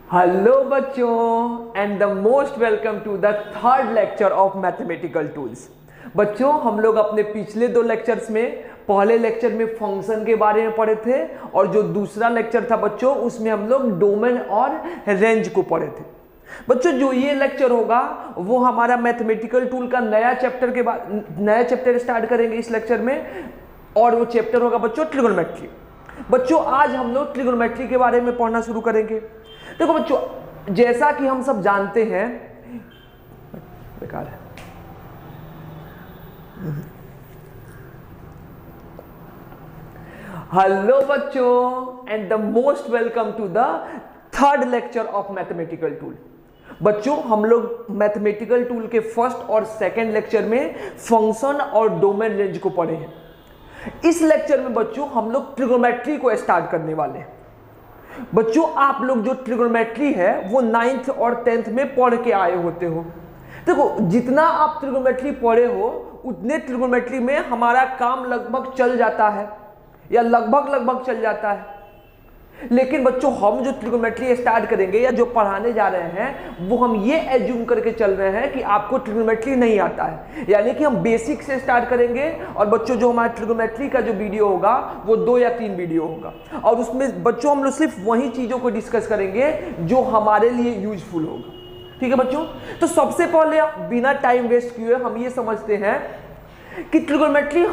Hello बच्चों and the most welcome to the third lecture of mathematical tools. बच्चों हम लोग अपने पिछले दो लेक्चर्स में पहले लेक्चर में फंक्शन के बारे में पढ़े थे और जो दूसरा लेक्चर था बच्चों उसमें हम लोग डोमेन और रेंज को पढ़े थे। बच्चों जो ये लेक्चर होगा वो हमारा मैथमेटिकल टूल का नया चैप्टर स्टार्ट करेंगे इस लेक्चर में और वो चैप्टर होगा बच्चों ट्रिगोनोमेट्री। बच्चों आज हम लोग ट्रिगोनोमेट्री के बारे में पढ़ना शुरू करेंगे। देखो बच्चों जैसा कि हम सब जानते हैं बेकार है हेलो बच्चों and the most welcome to the third lecture of mathematical tool. बच्चों हम लोग मैथमेटिकल टूल के फर्स्ट और सेकंड लेक्चर में फंक्शन और डोमेन रेंज को पढ़े हैं। इस लेक्चर में बच्चों हम लोग ट्रिगोनोमेट्री को स्टार्ट करने वाले हैं। बच्चों आप लोग जो ट्रिगोनोमेट्री है वो 9th और 10th में पढ़ के आए होते हो। देखो जितना आप ट्रिगोनोमेट्री पढ़े हो उतने ट्रिगोनोमेट्री में हमारा काम लगभग चल जाता है या लगभग चल जाता है। लेकिन बच्चों हम जो ट्रिगोनोमेट्री स्टार्ट करेंगे या जो पढ़ाने जा रहे हैं वो हम ये एज्यूम करके चल रहे हैं कि आपको ट्रिगोनोमेट्री नहीं आता है, यानी कि हम बेसिक से स्टार्ट करेंगे। और बच्चों जो हमारा ट्रिगोनोमेट्री का जो वीडियो होगा वो 2 या 3 वीडियो होगा और उसमें बच्चों हम लोग सिर्फ वही चीज़ों को डिस्कस करेंगे जो हमारे लिए यूजफुल होगा। ठीक है बच्चों, तो सबसे पहले बिना टाइम वेस्ट किए हम ये समझते हैं कि ट्रिगोनोमेट्री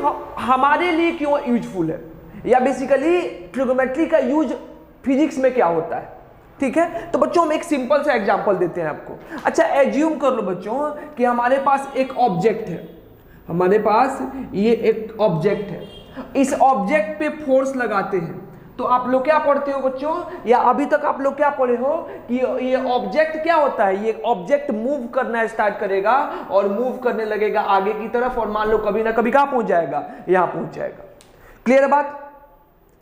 हमारे लिए क्यों यूजफुल है या बेसिकली ट्रिगोनोमेट्री का यूज फिजिक्स में क्या होता है। ठीक है, तो बच्चों हम एक सिंपल सा एग्जांपल देते हैं आपको। अच्छा एज्यूम कर लो बच्चों कि हमारे पास एक ऑब्जेक्ट है, हमारे पास ये एक ऑब्जेक्ट है, इस ऑब्जेक्ट पे फोर्स लगाते हैं तो आप लोग क्या पढ़ते हो बच्चों, या अभी तक आप लोग क्या पढ़े हो कि ये ऑब्जेक्ट क्या होता है। ये ऑब्जेक्ट मूव करना स्टार्ट करेगा और मूव करने लगेगा आगे की तरफ और मान लो कभी ना कभी कहाँ पहुंच जाएगा, यहाँ पहुंच जाएगा। क्लियर बात।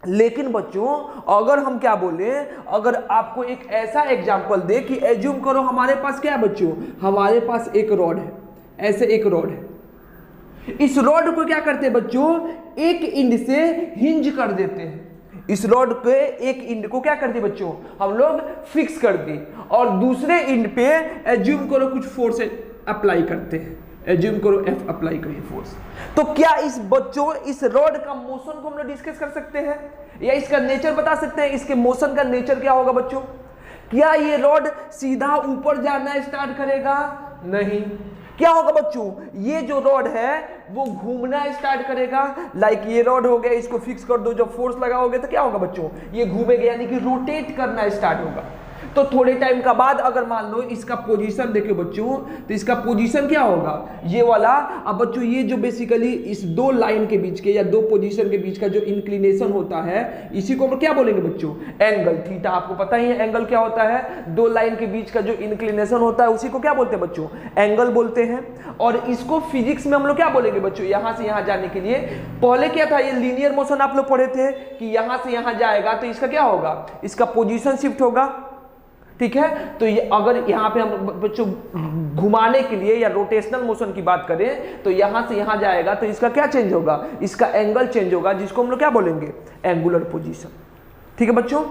लेकिन बच्चों अगर हम क्या बोले, अगर आपको एक ऐसा एग्जांपल दे कि एज्यूम करो हमारे पास क्या है बच्चों, हमारे पास एक रॉड है, ऐसे एक रॉड है। इस रॉड को क्या करते हैं बच्चों, एक इंड से हिंज कर देते हैं। इस रॉड के एक इंड को क्या कर दिए बच्चों, हम लोग फिक्स कर दिए और दूसरे इंड पे एज्यूम करो कुछ फोर्स अप्लाई करते हैं। एज्यूम करो F अप्लाई करिए फोर्स। तो क्या इस बच्चों इस रॉड का मोशन को हम लोग डिस्कस कर सकते हैं या इसका नेचर बता सकते हैं, इसके मोशन का नेचर क्या होगा बच्चों। क्या ये रॉड सीधा ऊपर जाना स्टार्ट करेगा, नहीं। क्या होगा बच्चों, ये जो रॉड है वो घूमना स्टार्ट करेगा। लाइक ये रॉड हो गया, इसको फिक्स कर दो, जब फोर्स लगाओगे तो क्या होगा बच्चों, ये घूमेगा यानी कि रोटेट करना स्टार्ट होगा। तो थोड़े टाइम का बाद अगर मान लो इसका पोजीशन देखो बच्चों, तो इसका पोजीशन क्या होगा, ये वाला। अब बच्चों ये जो बेसिकली इस दो लाइन के बीच के या दो पोजीशन के बीच का जो इंक्लिनेशन होता है इसी को हम क्या बोलेंगे बच्चों, एंगल थीटा। आपको पता ही है एंगल क्या होता है, दो लाइन के बीच का जो इंक्लिनेशन होता है उसी को क्या बोलते हैं बच्चों, एंगल बोलते हैं। और इसको फिजिक्स में हम लोग क्या बोलेंगे बच्चों, यहां से यहां जाने के लिए पहले क्या था, ये लीनियर मोशन आप लोग पढ़े थे कि यहां से यहां जाएगा तो इसका क्या होगा, इसका पोजीशन शिफ्ट होगा। ठीक है, तो ये अगर यहाँ पे हम बच्चों घुमाने के लिए या रोटेशनल मोशन की बात करें तो यहां से यहां जाएगा तो इसका क्या चेंज होगा, इसका एंगल चेंज होगा, जिसको हम लोग क्या बोलेंगे, एंगुलर पोजीशन। ठीक है बच्चों,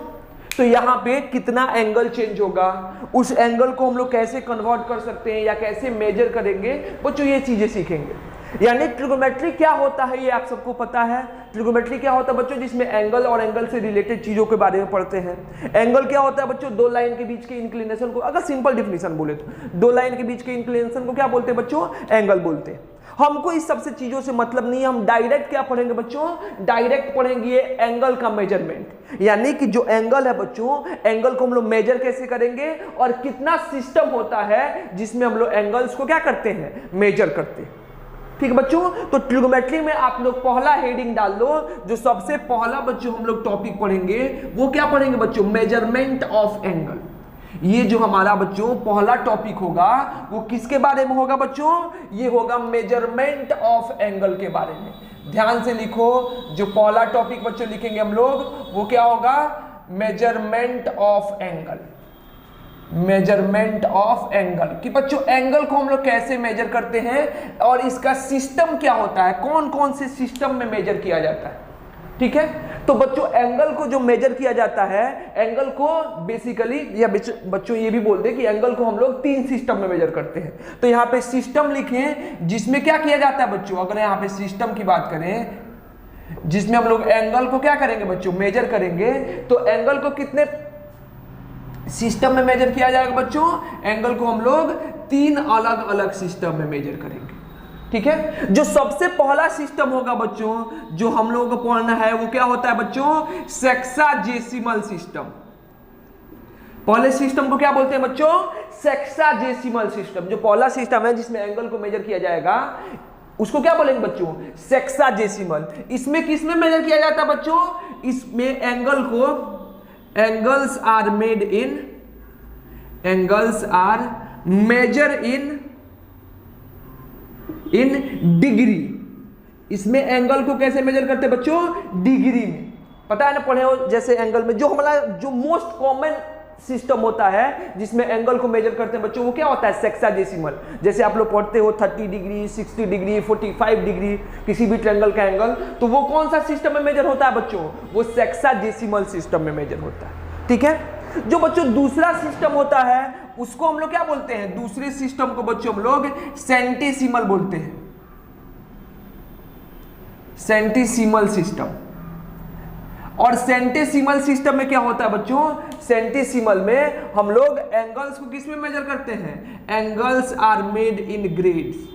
तो यहाँ पे कितना एंगल चेंज होगा, उस एंगल को हम लोग कैसे कन्वर्ट कर सकते हैं या कैसे मेजर करेंगे बच्चों, ये चीजें सीखेंगे। यानी ट्रिगोनोमेट्री क्या होता है ये आप सबको पता है। ट्रिगोनोमेट्री क्या होता है बच्चों, जिसमें एंगल और एंगल से रिलेटेड चीजों के बारे में पढ़ते हैं। एंगल क्या होता है बच्चों, दो लाइन के बीच के इंक्लिनेशन को, अगर सिंपल डिफिनीशन बोले तो दो लाइन के बीच के इंक्लिनेशन को क्या बोलते हैं बच्चों, एंगल बोलते हैं। हमको इस सबसे चीजों से मतलब नहीं है, हम डायरेक्ट क्या पढ़ेंगे बच्चों, डायरेक्ट पढ़ेंगे एंगल का मेजरमेंट। यानी कि जो एंगल है बच्चों, एंगल को हम लोग मेजर कैसे करेंगे और कितना सिस्टम होता है जिसमें हम लोग एंगल्स को क्या करते हैं, मेजर करते हैं। ठीक है बच्चों, तो ट्रिगोनोमेट्री में आप लोग पहला हेडिंग डाल लो, जो सबसे पहला बच्चों हम लोग टॉपिक पढ़ेंगे वो क्या पढ़ेंगे बच्चों, मेजरमेंट ऑफ एंगल। ये जो हमारा बच्चों पहला टॉपिक होगा वो किसके बारे में होगा बच्चों, ये होगा मेजरमेंट ऑफ एंगल के बारे में। ध्यान से लिखो, जो पहला टॉपिक बच्चों लिखेंगे हम लोग वो क्या होगा, measurement of angle. Measurement of angle कि बच्चों एंगल को हम लोग कैसे मेजर करते हैं और इसका सिस्टम क्या होता है, कौन कौन से सिस्टम में मेजर किया जाता है। ठीक है। तो बच्चों एंगल को जो मेजर किया जाता है, एंगल को बेसिकली, या बच्चों ये भी बोलते हैं कि एंगल को हम लोग 3 सिस्टम में मेजर करते हैं। तो यहाँ पे सिस्टम लिखें जिसमें क्या किया जाता है बच्चों, अगर यहाँ पे सिस्टम की बात करें जिसमें हम लोग एंगल को क्या करेंगे बच्चों, मेजर करेंगे, तो एंगल को कितने सिस्टम में मेजर किया जाएगा बच्चों, एंगल को हम लोग 3 अलग अलग सिस्टम में मेजर करेंगे। ठीक है। जो सबसे पहला सिस्टम होगा बच्चों जो हम लोगों को पढ़ना है वो क्या होता है बच्चों, सेक्साजेसिमल सिस्टम। पहले सिस्टम को क्या बोलते हैं बच्चों, सेक्साजेसिमल सिस्टम। जो पहला सिस्टम है जिसमें एंगल को मेजर किया जाएगा उसको क्या बोलेंगे बच्चों, सेक्साजेसिमल। इसमें किसमें मेजर किया जाता है बच्चों, इसमें एंगल को, angles are made in, angles are measure in degree. इसमें एंगल को कैसे मेजर करते हैं बच्चों, डिग्री में। पता है ना, पढ़े हो जैसे एंगल में जो हमारा जो मोस्ट कॉमन सिस्टम होता है जिसमें एंगल को मेजर करते हैं बच्चों, वो क्या होता है, सेक्साजेसिमल। जैसे आप लोग पढ़ते हो 30 डिग्री, 60 डिग्री, 45 डिग्री किसी भी ट्रायंगल का एंगल, तो वो कौन सा सिस्टम में मेजर होता है बच्चों, वो सेक्साजेसिमल सिस्टम में मेजर होता है। ठीक है। जो बच्चों दूसरा सिस्टम होता है उसको हम लोग क्या बोलते हैं, दूसरे सिस्टम को बच्चों हम लोग सेंटीसिमल बोलते हैं, सेंटीसिमल सिस्टम। और सेंटीसिमल सिस्टम में क्या होता है बच्चों, सेंटीसिमल में हम लोग एंगल्स को किस में मेजर करते हैं, angles are made in grades.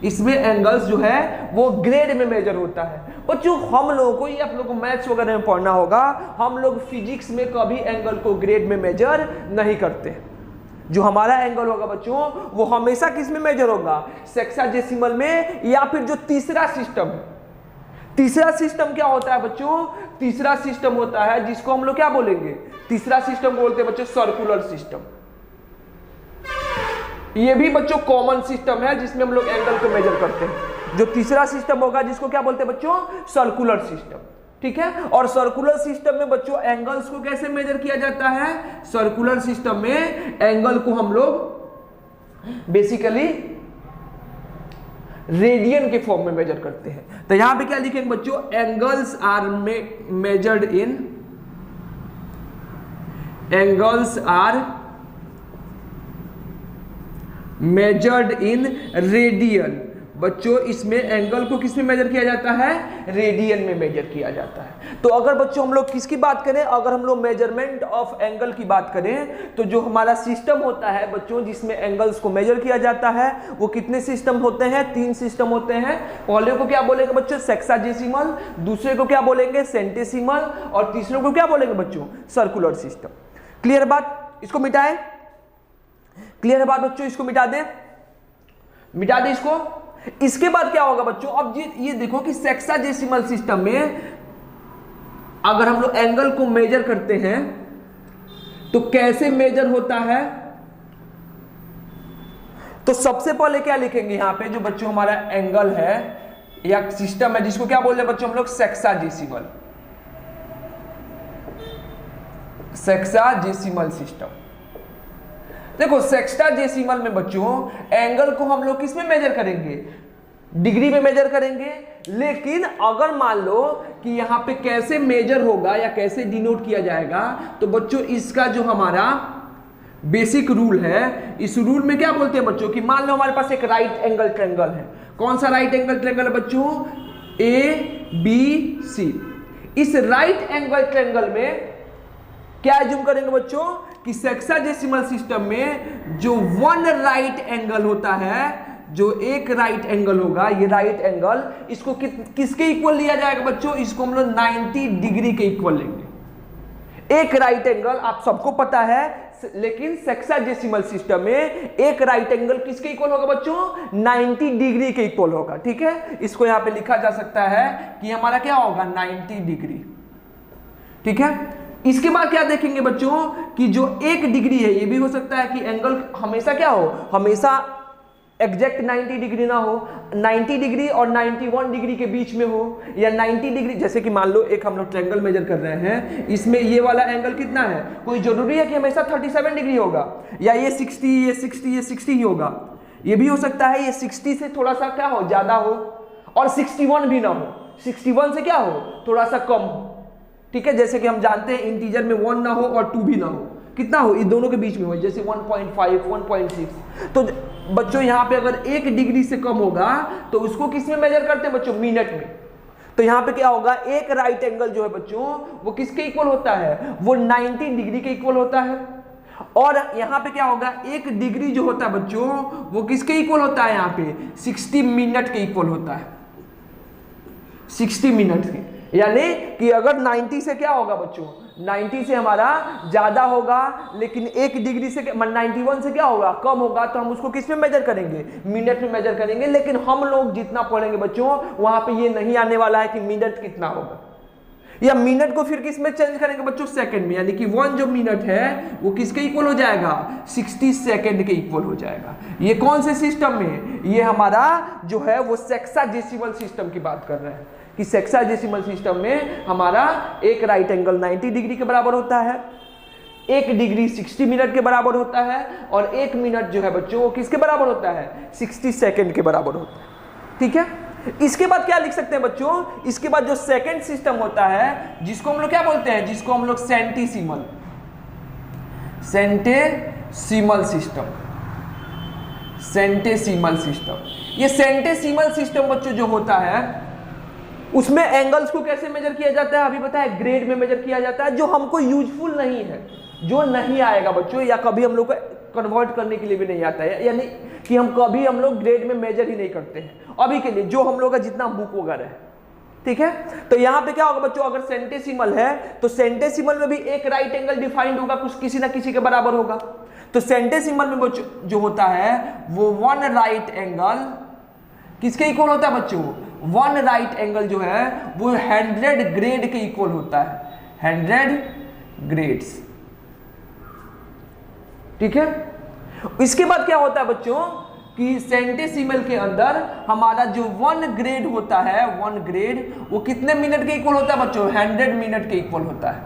इसमें एंगल्स जो है वो ग्रेड में मेजर होता है। बच्चों हम लोगों को, ये आप लोगों को मैथ्स वगैरह में पढ़ना होगा, हम लोग फिजिक्स में कभी एंगल को ग्रेड में मेजर नहीं करते। जो हमारा एंगल होगा बच्चों वो हमेशा किस में मेजर होगा, सेक्साजेसिमल में, या फिर जो तीसरा सिस्टम है। तीसरा सिस्टम क्या होता है बच्चों, तीसरा सिस्टम होता है जिसको हम लोग क्या बोलेंगे, तीसरा सिस्टम बोलते हैं बच्चों सर्कुलर सिस्टम। ये भी बच्चों कॉमन सिस्टम है जिसमें हम लोग एंगल को मेजर करते हैं। जो तीसरा सिस्टम होगा जिसको क्या बोलते हैं बच्चों, सर्कुलर सिस्टम। ठीक है। और सर्कुलर सिस्टम में बच्चों एंगल्स को कैसे मेजर किया जाता है, सर्कुलर सिस्टम में एंगल को हम लोग बेसिकली रेडियन के फॉर्म में मेजर करते हैं। तो यहां पे क्या लिखेंगे बच्चों, angles are measured in, angles are measured in radian. बच्चों इसमें एंगल को किस में मेजर किया जाता है, रेडियन में मेजर किया जाता है। तो अगर बच्चों हम लोग किसकी बात करें, अगर हम लोग मेजरमेंट ऑफ एंगल की बात करें, तो जो हमारा सिस्टम होता है बच्चों जिसमें एंगल्स को मेजर किया जाता है वो कितने सिस्टम होते हैं, 3 सिस्टम होते हैं। पहले को क्या बोलेंगे बच्चों, सेक्साजेसिमल, दूसरे को क्या बोलेंगे, सेंटीसिमल, और तीसरे को क्या बोलेंगे बच्चों, सर्कुलर सिस्टम। क्लियर बात, इसको मिटाएं, क्लियर है बात बच्चों, इसको मिटा दें, मिटा दें इसको। इसके बाद क्या होगा बच्चों, अब ये देखो कि सेक्साजेसिमल सिस्टम में अगर हम लोग एंगल को मेजर करते हैं तो कैसे मेजर होता है, तो सबसे पहले क्या लिखेंगे यहां पे, जो बच्चों हमारा एंगल है या सिस्टम है जिसको क्या बोल रहे हैं बच्चों हम लोग, सेक्साजेसिमल, सेक्साजेसिमल सिस्टम। देखो सेक्साजेसिमल में बच्चों एंगल को हम लोग किस में मेजर करेंगे, डिग्री में मेजर करेंगे। लेकिन अगर मान लो कि यहां पे कैसे मेजर होगा या कैसे डिनोट किया जाएगा, तो बच्चों इसका जो हमारा बेसिक रूल है, इस रूल में क्या बोलते हैं बच्चों कि मान लो हमारे पास एक राइट एंगल ट्रायंगल है। कौन सा राइट एंगल ट्रायंगल है बच्चों, ABC। इस राइट एंगल ट्रायंगल में क्या एज्यूम करेंगे बच्चों कि सेक्साजेसिमल सिस्टम में जो वन राइट एंगल होता है, जो एक राइट एंगल होगा, ये राइट एंगल इसको किसके इक्वल लिया जाएगा बच्चों, इसको हम लोग 90 डिग्री के इक्वल लेंगे। एक राइट एंगल आप सबको पता है, लेकिन सेक्साजेसिमल सिस्टम में एक राइट एंगल किसके इक्वल होगा बच्चों, 90 डिग्री के इक्वल होगा। ठीक है। इसको यहां पे लिखा जा सकता है कि हमारा क्या होगा, 90 डिग्री। ठीक है। इसके बाद क्या देखेंगे बच्चों कि जो 1 डिग्री है, ये भी हो सकता है कि एंगल हमेशा क्या हो, हमेशा एग्जैक्ट 90 डिग्री ना हो, 90 डिग्री और 91 डिग्री के बीच में हो, या 90 डिग्री, जैसे कि मान लो एक हम लोग ट्रायंगल मेजर कर रहे हैं, इसमें ये वाला एंगल कितना है, कोई जरूरी है कि हमेशा 37 डिग्री होगा, या ये 60, ये 60, ये 60 ही होगा। ये भी हो सकता है ये 60 से थोड़ा सा क्या हो, ज्यादा हो, और 61 भी ना हो। 61 से क्या हो, थोड़ा सा कम हो। ठीक है, जैसे कि हम जानते हैं इंटीजर में 1 ना हो और 2 भी ना हो, कितना हो, इन दोनों के बीच में हो, जैसे 1.5 1.6। तो बच्चों यहाँ पे अगर 1 डिग्री से कम होगा तो उसको किस में मेजर करते हैं बच्चों, मिनट में। तो यहाँ पे क्या होगा, एक राइट एंगल जो है बच्चों वो किसके इक्वल होता है, वो 90 डिग्री के इक्वल होता है। और यहाँ पे क्या होगा, 1 डिग्री जो होता है बच्चों वो किसके इक्वल होता है, यहाँ पे 60 मिनट के इक्वल होता है, 60 मिनट के। यानी कि अगर 90 से क्या होगा बच्चों, 90 से हमारा ज्यादा होगा, लेकिन 1 डिग्री से 91 से क्या होगा, कम होगा, तो हम उसको किस में मेजर करेंगे, मिनट में मेजर करेंगे। लेकिन हम लोग जितना पढ़ेंगे बच्चों वहां पे ये नहीं आने वाला है कि मिनट कितना होगा, या मिनट को फिर किस में चेंज करेंगे बच्चों, सेकंड में। यानी कि 1 जो मिनट है वो किसके इक्वल हो जाएगा, 60 सेकंड के इक्वल हो जाएगा। ये कौन से सिस्टम में, ये हमारा जो है वो सेक्साडेसिमल सिस्टम की बात कर रहे हैं कि सेक्साडेसिमल सिस्टम में हमारा एक राइट एंगल 90 डिग्री के बराबर होता है, 1 डिग्री 60 मिनट के बराबर होता है, और 1 मिनट जो है बच्चों वो किसके बराबर होता है, 60 सेकंड के बराबर होता है। ठीक है, इसके बाद क्या लिख सकते हैं बच्चों, इसके बाद जो सेकंड सिस्टम होता है जिसको हम लोग क्या बोलते हैं, जिसको हम लोग सेंटेसिमल सिस्टम, सेंटेसिमल सिस्टम। ये सेंटेसिमल सिस्टम बच्चों जो होता है उसमें एंगल्स को कैसे मेजर किया जाता है, अभी बताया, ग्रेड में मेजर किया जाता है, जो हमको यूजफुल नहीं है, जो नहीं आएगा बच्चों, या कभी हम लोग को कन्वर्ट करने के लिए भी नहीं आता है, यानी कि हम लोग ग्रेड में मेजर ही नहीं करते हैं अभी के लिए, जो हम लोग का जितना बुक वगैरह है। ठीक है, तो यहाँ पे क्या होगा बच्चों, अगर सेंटेसिमल है तो सेंटेसिमल में भी एक राइट एंगल डिफाइंड होगा, कुछ किसी ना किसी के बराबर होगा। तो सेंटेसिमल में बच्चों जो होता है वो 1 राइट एंगल किसके इक्वल होता है बच्चों, 1 राइट एंगल जो है वो 100 ग्रेड के इक्वल होता है, 100 ग्रेड्स। ठीक है, इसके बाद क्या होता है बच्चों कि सेंटेसिमल के अंदर हमारा जो 1 ग्रेड होता है, 1 ग्रेड वो कितने मिनट के इक्वल होता है बच्चों, 100 मिनट के इक्वल होता है।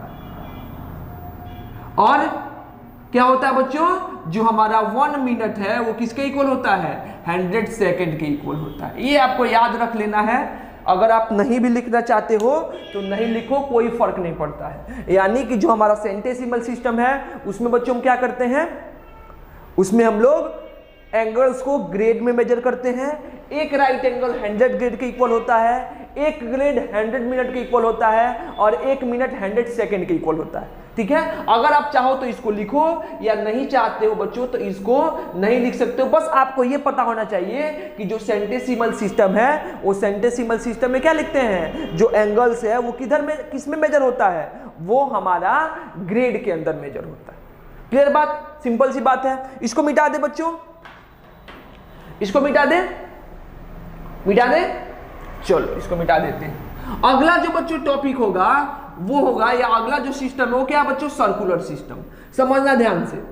और क्या होता है बच्चों, जो हमारा 1 मिनट है वो किसके इक्वल होता है, 100 सेकंड के इक्वल होता है। ये आपको याद रख लेना है, अगर आप नहीं भी लिखना चाहते हो तो नहीं लिखो, कोई फर्क नहीं पड़ता है। यानी कि जो हमारा सेंटेसिमल सिस्टम है उसमें बच्चों हम क्या करते हैं, उसमें हम लोग एंगल्स को ग्रेड में मेजर करते हैं। एक राइट एंगल 100 ग्रेड के इक्वल होता है, एक ग्रेड 100 मिनट के इक्वल होता है, और 1 मिनट 100 सेकंड के इक्वल होता है। ठीक है, अगर आप चाहो तो इसको लिखो, या नहीं चाहते हो बच्चों तो इसको नहीं लिख सकते हो। बस आपको ये पता होना चाहिए कि जो सेंटेसिमल सिस्टम है वो सेंटेसिमल सिस्टम में क्या लिखते हैं, जो एंगल्स है वो किधर में, किस में मेजर होता है, वो हमारा ग्रेड के अंदर मेजर होता है। क्लियर बात, सिंपल सी बात है। इसको मिटा दे बच्चों, इसको मिटा दे, मिटा दे, चलो इसको मिटा देते हैं। अगला जो बच्चों टॉपिक होगा वो होगा, या अगला जो सिस्टम है वो क्या बच्चों, सर्कुलर सिस्टम। समझना ध्यान से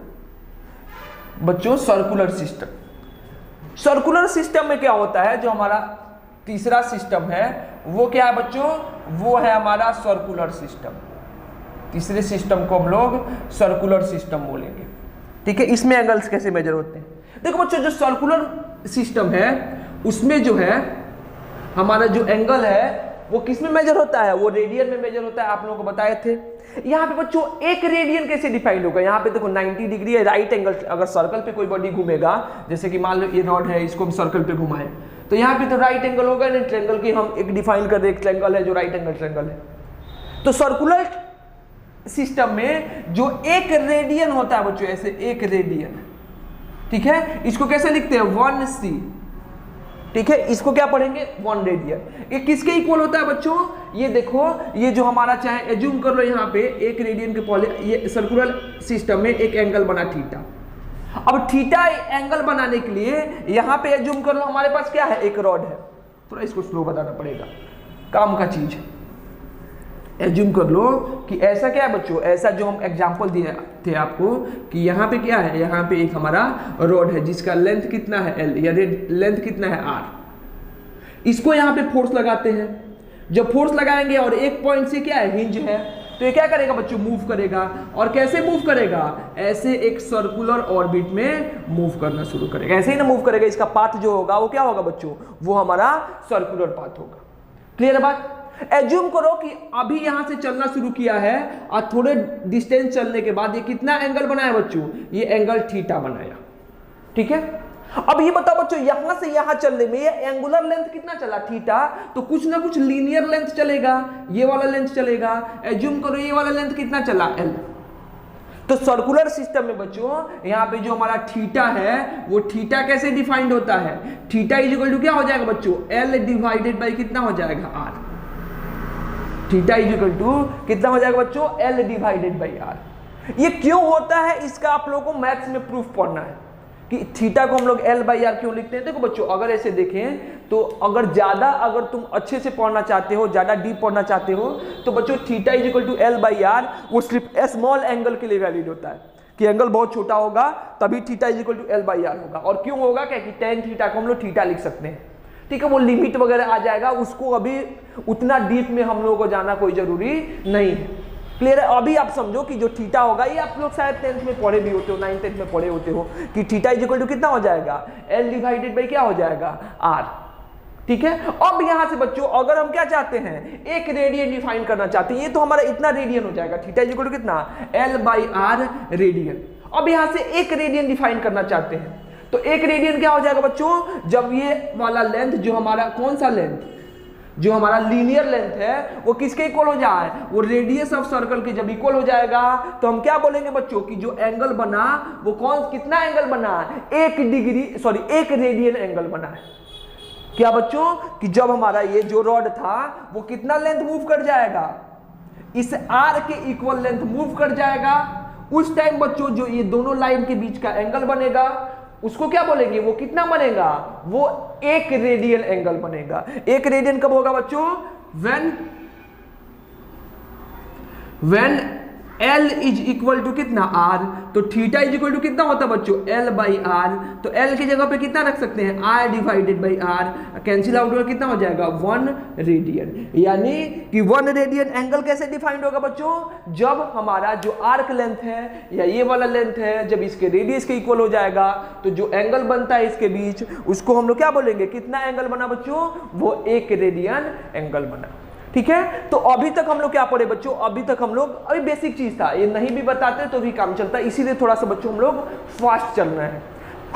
बच्चों, सर्कुलर सिस्टम। सर्कुलर सिस्टम में क्या होता है, जो हमारा तीसरा सिस्टम है वो क्या है बच्चों, वो है हमारा सर्कुलर सिस्टम। तीसरे सिस्टम को हम लोग सर्कुलर सिस्टम बोलेंगे। ठीक है, इसमें एंगल्स कैसे मेजर होते हैं, देखो बच्चों, जो सर्कुलर सिस्टम है उसमें जो है हमारा जो एंगल है वो किस में मेजर होता है, वो रेडियन में मेजर होता है, आप लोगों को बताए थे। यहाँ पे बच्चों एक रेडियन कैसे डिफाइंड होगा, यहाँ पे देखो 90 डिग्री है राइट एंगल। अगर सर्कल पे कोई बॉडी घूमेगा, जैसे कि मान लो ये रॉड है, इसको हम सर्कल पे घुमाएं तो यहाँ पे तो राइट एंगल होगा ना, ट्रायंगल की हम एक डिफाइन कर दे, एक ट्रायंगल है जो राइट एंगल ट्रायंगल है। तो सर्कुलर सिस्टम में जो एक रेडियन होता है बच्चों, ऐसे एक रेडियन, ठीक है, इसको कैसे लिखते हैं, 1c। ठीक है, इसको क्या पढ़ेंगे, 1 रेडियन। ये किसके इक्वल होता है बच्चों, ये देखो, ये जो हमारा, चाहे एज्यूम कर लो यहाँ पे 1 रेडियन के पहले ये सर्कुलर सिस्टम में एक एंगल बना थीटा। अब थीटा एंगल बनाने के लिए यहाँ पे एज्यूम कर लो हमारे पास क्या है, एक रॉड है। थोड़ा इसको स्लो बताना पड़ेगा, काम का चीज है। एज्यूम कर लो कि ऐसा क्या है बच्चों, ऐसा जो हम एग्जांपल दिए थे आपको कि यहाँ पे क्या है, यहाँ पे एक हमारा रॉड है जिसका लेंथ कितना है L, या लेंथ कितना है R। इसको यहाँ पे फोर्स लगाते हैं, जब फोर्स लगाएंगे और एक पॉइंट से क्या है, हिंज है, तो ये क्या करेगा बच्चों, मूव करेगा। और कैसे मूव करेगा, ऐसे एक सर्कुलर ऑर्बिट में मूव करना शुरू करेगा। ऐसे ही ना मूव करेगा, इसका पाथ जो होगा वो क्या होगा बच्चों, वो हमारा सर्कुलर पाथ होगा। क्लियर है बात? एज्यूम करो कि अभी यहां से चलना शुरू किया है और थोड़े डिस्टेंस चलने के बाद ये कितना एंगल बनाया बच्चों? ये एंगल थीटा बनाया, ठीक है। अब ये बताओ बच्चों, यहां से यहां चलने में ये एंगुलर लेंथ कितना चला? थीटा। तो कुछ ना कुछ लीनियर लेंथ चलेगा, ये वाला लेंथ चलेगा। एज्यूम करो ये वाला लेंथ कितना चला? एल। तो सर्कुलर सिस्टम में बच्चों यहाँ पे जो हमारा थीटा है वो थीटा कैसे डिफाइंड होता है? थीटा इज इक्वल टू क्या हो जाएगा बच्चों? एल डिवाइडेड बाई कितना हो जाएगा? R. Theta is equal to कितना हो जाएगा बच्चों? L divided by R. ये क्यों होता है इसका आप लोगों को मैथ्स में प्रूफ पढ़ना है कि थीटा को हम लोग एल बाई आर क्यों लिखते हैं। देखो बच्चों, अगर ऐसे देखें तो अगर तुम अच्छे से पढ़ना चाहते हो, ज्यादा डीप पढ़ना चाहते हो, तो बच्चों theta is equal to L by R वो सिर्फ स्मॉल एंगल के लिए वैलिड होता है कि एंगल बहुत छोटा होगा तभी theta is equal to L by R होगा। और क्यों होगा? क्या कि टेन थीटा को हम लोग थीटा लिख सकते हैं, ठीक है। वो लिमिट वगैरह आ जाएगा, उसको अभी उतना डीप में हम लोगों को जाना कोई जरूरी नहीं है। क्लियर है? अभी आप समझो कि जो थीटा होगा, ये आप लोग शायद 10th में पढ़े भी होते हो, 9th 10th में पढ़े होते हो कि थीटा इज इक्वल टू कितना हो जाएगा? एल डिवाइडेड बाई क्या हो जाएगा? आर, ठीक है। अब यहां से बच्चों अगर हम क्या चाहते हैं? एक रेडियन डिफाइन करना चाहते हैं, ये तो हमारा इतना रेडियन हो जाएगा, थीटा इज इक्वल टू कितना? L by R radian. अब यहां से एक रेडियन डिफाइन करना चाहते हैं, तो एक रेडियन क्या हो जाएगा बच्चों? जब ये वाला लेंथ जो हमारा कौन सा लेंथ, जो हमारा लीनियर लेंथ है वो किसके इक्वल हो जाए? वो रेडियस ऑफ सर्कल के जब इक्वल हो जाएगा तो हम क्या बोलेंगे बच्चों कि जो एंगल बना वो कितना एंगल बना? एक रेडियन एंगल बना है। क्या बच्चों कि जब हमारा ये जो रॉड था वो कितना लेंथ मूव कर जाएगा? इस आर के इक्वल लेंथ मूव कर जाएगा। उस टाइम बच्चों जो ये दोनों लाइन के बीच का एंगल बनेगा उसको क्या बोलेंगे? वो कितना बनेगा? वो एक रेडियन एंगल बनेगा। एक रेडियन कब होगा बच्चों? When L is equal to कितना? R। तो थीटा इज इक्वल टू कितना होता है बच्चों? L by R. तो L की जगह पे कितना रख सकते हैं? R divided by R. Cancel out होगा, कितना हो जाएगा? 1 रेडियन। यानी कि 1 रेडियन एंगल कैसे डिफाइंड होगा बच्चों? जब हमारा जो आर्क लेंथ है या ये वाला लेंथ है जब इसके रेडियस के इक्वल हो जाएगा तो जो एंगल बनता है इसके बीच उसको हम लोग क्या बोलेंगे? कितना एंगल बना बच्चों? वो एक रेडियन एंगल बना, ठीक है। तो अभी तक हम लोग क्या पढ़े बच्चों? अभी तक हम लोग अभी बेसिक चीज था, ये नहीं भी बताते तो भी काम चलता, इसीलिए थोड़ा सा बच्चों हम लोग फास्ट चल रहे हैं।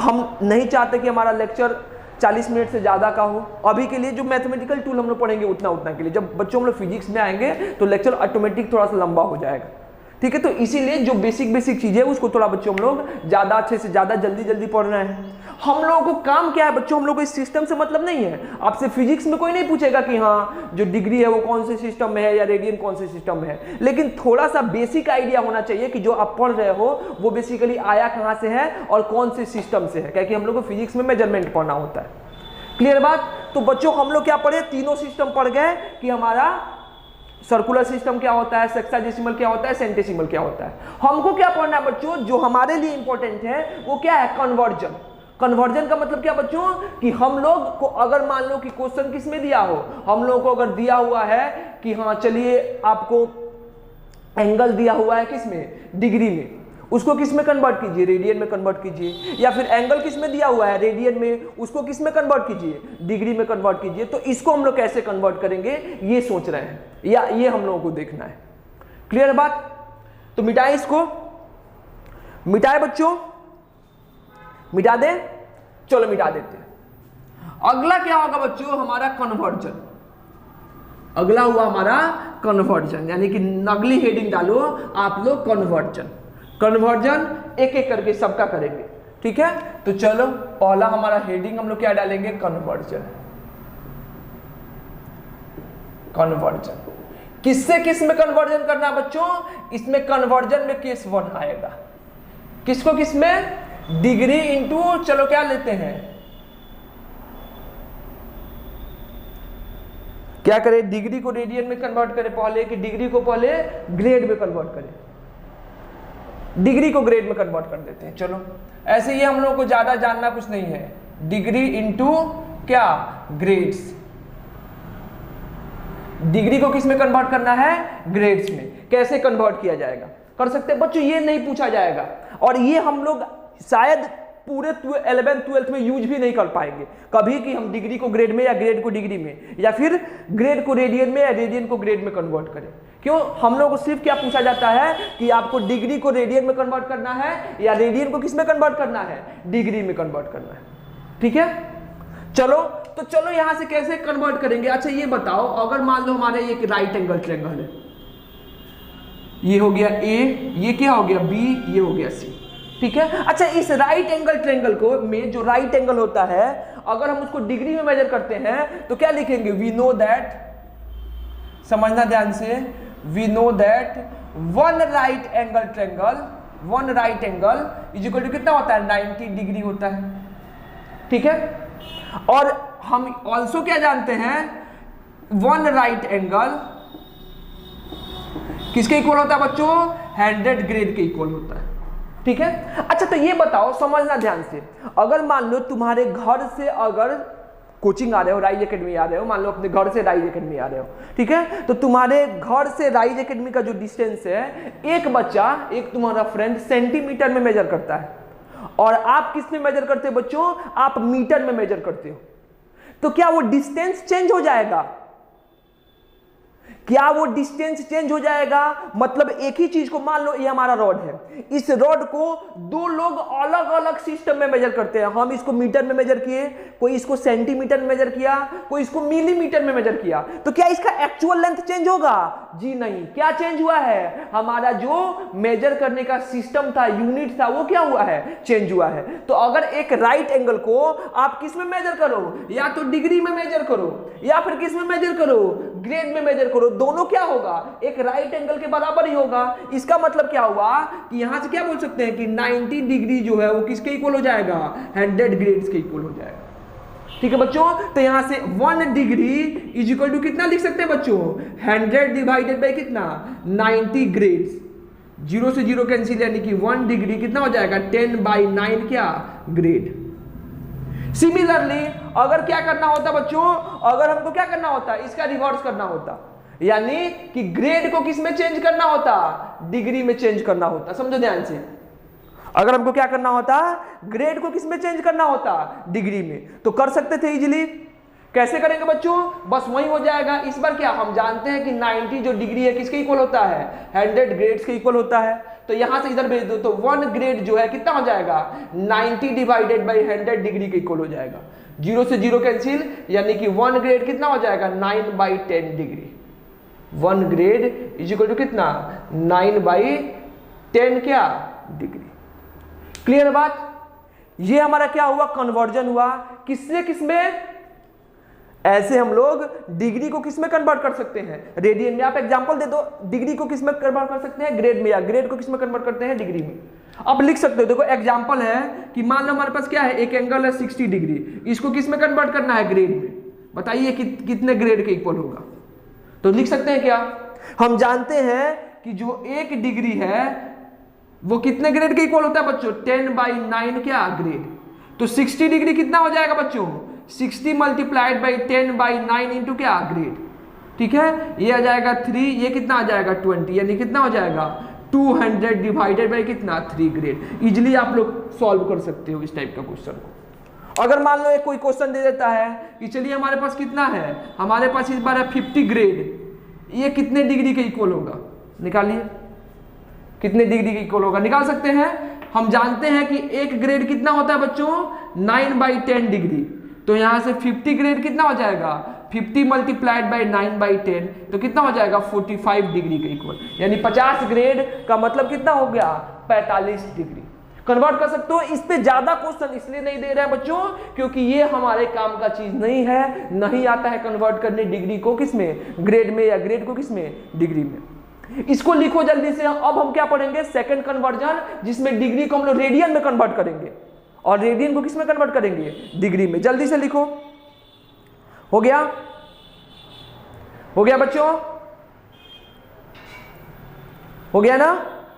हम नहीं चाहते कि हमारा लेक्चर 40 मिनट से ज्यादा का हो। अभी के लिए जो मैथमेटिकल टूल हम लोग पढ़ेंगे उतना के लिए, जब बच्चों हम लोग फिजिक्स में आएंगे तो लेक्चर ऑटोमेटिक थोड़ा सा लंबा हो जाएगा, ठीक है। तो इसीलिए जो बेसिक चीजें उसको थोड़ा बच्चों हम लोग ज्यादा अच्छे से ज्यादा जल्दी पढ़ रहे हैं। हम लोगों को काम क्या है बच्चों? हम लोग को इस सिस्टम से मतलब नहीं है। आपसे फिजिक्स में कोई नहीं पूछेगा कि हाँ जो डिग्री है वो कौन से सिस्टम में है या रेडियन कौन से सिस्टम में है, लेकिन थोड़ा सा बेसिक आइडिया होना चाहिए कि जो आप पढ़ रहे हो वो बेसिकली आया कहाँ से है और कौन से सिस्टम से है, क्योंकि हम लोग को फिजिक्स में मेजरमेंट पढ़ना होता है। क्लियर बात? तो बच्चों हम लोग क्या पढ़े? तीनों सिस्टम पढ़ गए कि हमारा सर्कुलर सिस्टम क्या होता है, सेक्साडेसिमल क्या होता है, सेंटेसिमल क्या होता है। हमको क्या पढ़ना है बच्चों? जो हमारे लिए इंपॉर्टेंट है वो क्या है? कन्वर्जन। कन्वर्जन का मतलब क्या बच्चों? कि हम लोग को अगर मान लो कि क्वेश्चन किस में दिया हो, हम लोग को अगर दिया हुआ है कि हाँ चलिए आपको एंगल दिया हुआ है किस में? डिग्री में, उसको किस में कन्वर्ट कीजिए? रेडियन में कन्वर्ट कीजिए। या फिर एंगल किस में दिया हुआ है? रेडियन में, उसको किस में कन्वर्ट कीजिए? डिग्री में कन्वर्ट कीजिए। तो इसको हम लोग कैसे कन्वर्ट करेंगे ये सोच रहे हैं, या ये हम लोगों को देखना है। क्लियर बात? तो मिटाए इसको, मिटाए बच्चों, मिटा दें? चलो मिटा देते हैं। अगला क्या होगा बच्चों? हमारा कन्वर्जन। अगला हुआ हमारा कन्वर्जन, यानी कि अगली हेडिंग डालो आप लोग कन्वर्जन। कन्वर्जन एक एक करके सबका करेंगे, ठीक है। तो चलो पहला हमारा हेडिंग हम लोग क्या डालेंगे? कन्वर्जन। कन्वर्जन किससे किस में कन्वर्जन करना बच्चों? इसमें कन्वर्जन में केस 1 आएगा। किसको किस में? डिग्री इंटू, चलो क्या लेते हैं, क्या करें? डिग्री को रेडियन में कन्वर्ट करें पहले, कि डिग्री को पहले ग्रेड में कन्वर्ट करें? डिग्री को ग्रेड में कन्वर्ट कर देते हैं। चलो ऐसे ही हम लोग को ज्यादा जानना कुछ नहीं है। डिग्री इंटू क्या? ग्रेड्स। डिग्री को किस में कन्वर्ट करना है? ग्रेड्स में। कैसे कन्वर्ट किया जाएगा? कर सकते हैं बच्चों, ये नहीं पूछा जाएगा। और ये हम लोग शायद पूरे 11th 12th में यूज भी नहीं कर पाएंगे कभी कि हम डिग्री को ग्रेड में या ग्रेड को डिग्री में या फिर ग्रेड को रेडियन में या रेडियन को ग्रेड में कन्वर्ट करें। क्यों? हम लोगों को सिर्फ क्या पूछा जाता है कि आपको डिग्री को रेडियन में कन्वर्ट करना है या रेडियन को किस में कन्वर्ट करना है, डिग्री में कन्वर्ट करना है। ठीक है, चलो तो चलो यहां से कैसे कन्वर्ट करेंगे। अच्छा ये बताओ, अगर मान लो हमारे एक राइट एंगल ट्रायंगल है, ये हो गया ए, ये क्या हो गया बी, ये हो गया सी। ठीक है, अच्छा इस राइट एंगल ट्रायंगल को में जो राइट एंगल होता है अगर हम उसको डिग्री में मेजर करते हैं तो क्या लिखेंगे, वी नो दैट, समझना ध्यान से, we know that one right angle triangle, one right angle is equal to कितना होता है, 90 डिग्री होता है। ठीक है, और हम ऑल्सो क्या जानते हैं, वन राइट एंगल किसके इक्वल होता है बच्चों, 100 ग्रेड के इक्वल होता है। ठीक है, अच्छा तो ये बताओ, समझना ध्यान से, अगर मान लो तुम्हारे घर से अगर कोचिंग आ रहे हो, राइज एकेडमी आ रहे हो, मान लो अपने घर से राइज एकेडमी आ रहे हो, ठीक है, तो तुम्हारे घर से राइज एकेडमी का जो डिस्टेंस है, एक बच्चा, एक तुम्हारा फ्रेंड सेंटीमीटर में मेजर करता है और आप किस में मेजर करते हो बच्चों, आप मीटर में मेजर करते हो, तो क्या वो डिस्टेंस चेंज हो जाएगा, क्या वो डिस्टेंस चेंज हो जाएगा? मतलब एक ही चीज को, मान लो ये हमारा रॉड है, इस रॉड को दो लोग अलग अलग सिस्टम में मेजर करते हैं, हम इसको मीटर में मेजर किए, कोई इसको सेंटीमीटर में मेजर किया, कोई इसको मिलीमीटर में मेजर किया, तो क्या इसका एक्चुअल लेंथ चेंज होगा? जी नहीं। क्या चेंज हुआ है? हमारा जो मेजर करने का सिस्टम था, यूनिट था, वो क्या हुआ है, चेंज हुआ है। तो अगर एक राइट एंगल को आप किस में मेजर करो, या तो डिग्री में मेजर करो या फिर किस में मेजर करो, ग्रेड में मेजर करो, दोनों क्या होगा, एक राइट एंगल के बराबर ही होगा। इसका मतलब क्या हुआ कि यहां से क्या बोल सकते हैं कि 90 डिग्री जो है वो किसके इक्वल हो जाएगा, 100 ग्रेड्स के इक्वल हो जाएगा। ठीक है बच्चों, तो यहां से 1 डिग्री इज इक्वल टू कितना लिख सकते हैं बच्चों, 100 डिवाइडेड बाय कितना, 90 ग्रेड्स, 0 से 0 कैंसिल, यानी कि 1 डिग्री कितना हो जाएगा, 10/9 क्या, ग्रेड। सिमिलरली अगर क्या करना होता बच्चों, अगर हमको क्या करना होता, इसका रिवर्स करना होता, यानी कि ग्रेड को किस में चेंज करना होता, डिग्री में चेंज करना होता। समझो ध्यान से, अगर हमको क्या करना होता, ग्रेड को किस में चेंज करना होता, डिग्री में, तो कर सकते थे इजीली। कैसे करेंगे बच्चों, बस वही हो जाएगा। इस बार क्या हम जानते हैं कि 90 जो डिग्री है किसके इक्वल होता है, 100 ग्रेड्स के इक्वल होता है, तो यहां से इधर भेज दो तो 1 ग्रेड जो है कितना हो जाएगा, 90 डिवाइडेड बाई 100 डिग्री के इक्वल हो जाएगा, 0 से 0 कैंसिल, यानी कि 1 ग्रेड कितना हो जाएगा, 9/10 डिग्री। 1 ग्रेड इज इक्वल टू कितना, 9/10 क्या, डिग्री। क्लियर बात? ये हमारा क्या हुआ, कन्वर्जन हुआ। किससे किसमें, ऐसे हम लोग डिग्री को किस में कन्वर्ट कर सकते हैं, रेडियन में। आप एग्जांपल दे दो, डिग्री को किस में कन्वर्ट कर सकते हैं, ग्रेड में, या ग्रेड को किस में कन्वर्ट करते हैं, डिग्री में। आप लिख सकते हो, देखो एग्जांपल है कि मान लो हमारे पास क्या है, एक एंगल है 60 डिग्री, इसको किस में कन्वर्ट करना है, ग्रेड में। बताइए कितने ग्रेड के इक्वल होगा, तो लिख सकते हैं क्या, हम जानते हैं कि जो 1 डिग्री है वो कितने ग्रेड के इक्वल होता है बच्चों, 10/9 क्या, ग्रेड। तो 60 डिग्री कितना हो जाएगा बच्चों, 60 मल्टीप्लाइड बाई 10/9 इंटू क्या, ग्रेड। ठीक है, ये आ जाएगा 3, ये कितना आ जाएगा 20, यानी कितना हो जाएगा 200 डिवाइडेड बाई कितना, 3 ग्रेड। इजिली आप लोग सॉल्व कर सकते हो इस टाइप का क्वेश्चन को। अगर मान लो एक कोई क्वेश्चन दे देता है कि चलिए हमारे पास कितना है, हमारे पास इस बार है 50 ग्रेड, ये कितने डिग्री के इक्वल होगा, निकालिए कितने डिग्री के इक्वल होगा, निकाल सकते हैं। हम जानते हैं कि एक ग्रेड कितना होता है बच्चों, 9/10 डिग्री, तो यहां से 50 ग्रेड कितना हो जाएगा, 50 मल्टीप्लाइड बाई 9/10, तो कितना हो जाएगा 45 डिग्री के इक्वल, यानी 50 ग्रेड का मतलब कितना हो गया, 45 डिग्री। कन्वर्ट कर सकते हो। इस पे ज्यादा क्वेश्चन इसलिए नहीं दे रहे हैं बच्चों क्योंकि ये हमारे काम का चीज नहीं है, नहीं आता है कन्वर्ट करने डिग्री को किसमें, ग्रेड में, या ग्रेड को किसमें, डिग्री में। इसको लिखो जल्दी से। अब हम क्या पढ़ेंगे, सेकंड कन्वर्जन, जिसमें डिग्री को हम लोग रेडियन में कन्वर्ट करेंगे और रेडियन को किस में कन्वर्ट करेंगे, डिग्री में। जल्दी से लिखो। हो गया, हो गया बच्चों, हो गया ना,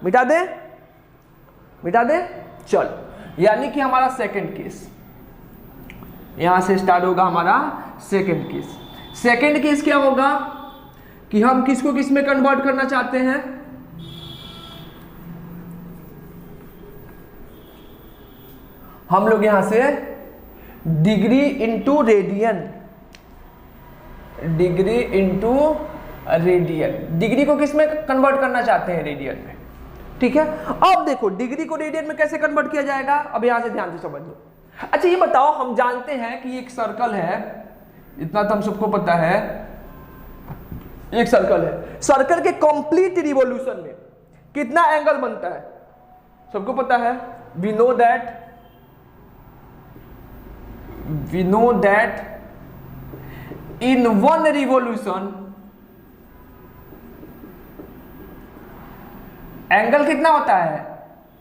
मिटा दे, मिटा दे। चल, यानी कि हमारा सेकंड केस, यहां से स्टार्ट होगा हमारा सेकंड केस। सेकंड केस क्या होगा कि हम किसको किस में कन्वर्ट करना चाहते हैं, हम लोग यहां से degree into radian, degree into radian, degree को किस में कन्वर्ट करना चाहते हैं? रेडियन में। ठीक है, अब देखो डिग्री को रेडियन में कैसे कन्वर्ट किया जाएगा, अब यहां से ध्यान से समझ लो। अच्छा ये बताओ, हम जानते हैं कि एक सर्कल है, इतना तो हम सबको पता है, एक सर्कल है, सर्कल के कंप्लीट रिवॉल्यूशन में कितना एंगल बनता है? सबको पता है, we know that in one revolution एंगल कितना होता है?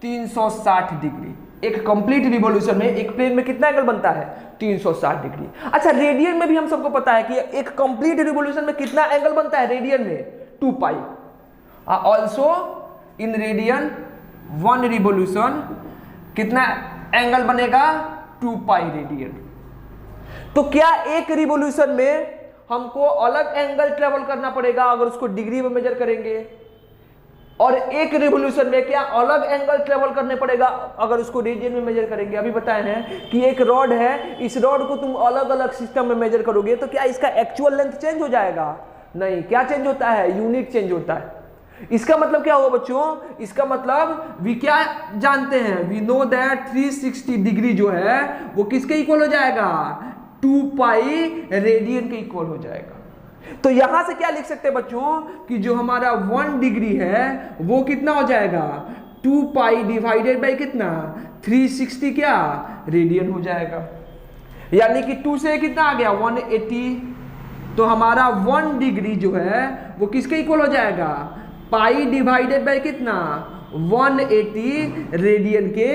360 डिग्री। एक कंप्लीट रिवॉल्यूशन में एक प्लेन में कितना एंगल बनता है? 360 डिग्री। अच्छा रेडियन में भी हम सबको पता है कि एक कंप्लीट रिवॉल्यूशन में कितना एंगल बनता है रेडियन में? 2 पाई। ऑल्सो इन रेडियन 1 रिवॉल्यूशन कितना एंगल बनेगा? 2 पाई रेडियन। तो क्या एक रिवॉल्यूशन में हमको अलग एंगल ट्रेवल करना पड़ेगा अगर उसको डिग्री में मेजर करेंगे, और एक रिवॉल्यूशन में क्या अलग एंगल ट्रेवल करने पड़ेगा अगर उसको रेडियन में मेजर करेंगे? अभी बताए हैं कि एक रॉड है, इस रॉड को तुम अलग अलग सिस्टम में मेजर करोगे तो क्या इसका एक्चुअल लेंथ चेंज हो जाएगा? नहीं। क्या चेंज होता है? यूनिट चेंज होता है। इसका मतलब क्या होगा बच्चों? इसका मतलब वी क्या जानते हैं? वी नो दैट 360 डिग्री जो है वो किसके इक्वल हो जाएगा? 2 पाई रेडियन के इक्वल हो जाएगा। तो यहां से क्या लिख सकते हैं बच्चों कि जो हमारा 1 डिग्री है वो कितना हो जाएगा? 2 पाई डिवाइडेड बाई कितना? 360 क्या रेडियन हो जाएगा। यानी कि 2 से कितना आ गया? 180। तो हमारा 1 डिग्री जो है वो किसके इक्वल हो जाएगा? पाई डिवाइडेड बाई कितना? 180 रेडियन के